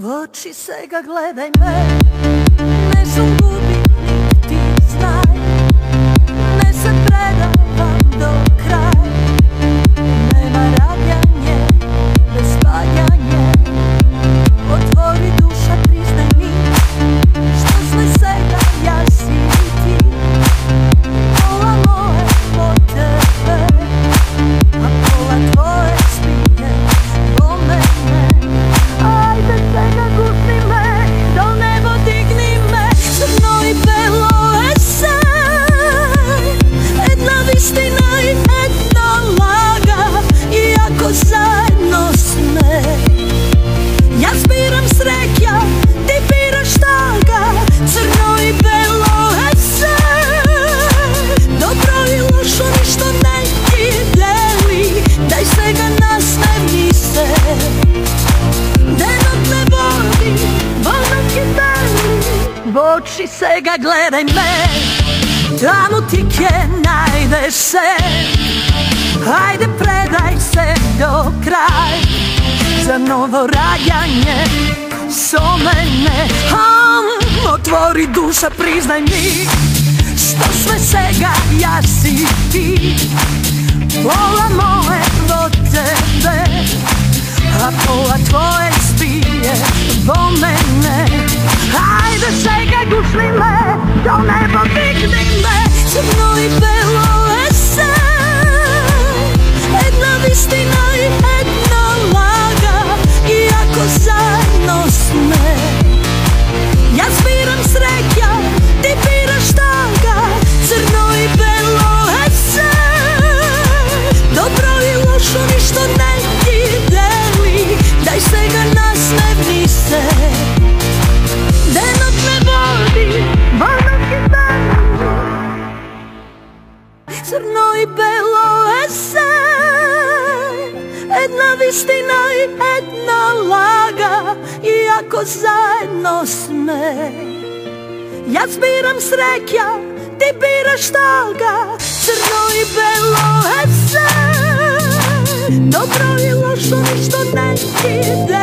V oči se ga gledaj me, ne sam gubitnik, ti znaj, ne se predavam do kraja. Nema rađanje bez valjanje, otvori duša, priznaj mi, što sve svega ja si ti. Pola moje od tebe, a pola tvoje spije do mene. Ajde svega gusni me, do nebo digni me, crno i belo je sve, jedna vistina i jedna laga, iako zajedno sme. Ja zbiram sreća, ti biraš taga, crno i belo je sve, dobro i lošo ništo ne ti deli, daj svega nas ne vnise. Denot me vodi, voda ti beli, v oči se ga gledaj me, tamo ti kje najdeš se. Ajde predaj se do kraj, za novo rađanje so mene. Otvori duša, priznaj mi, što sve svega ja si ti. Pola moje od tebe, a pola tvoje spije vo mene. Ajde svega gusni me, do nebo digni me, crno i belo je sve, jedna vistina i jedna laga, iako zajedno sme. Ja zbiram sreća, ti biraš taga, crno i belo je sve, dobro i lošo ništo ne ti deli, daj svega nas ne vnise. Denot me vodi, voda ti beli, crno i belo je sve, jedna vistina i jedna laga, iako zajedno sme. Ja zbiram sreća, ti biraš taga, crno i belo je sve, dobro i lošo ništo ne ti deli.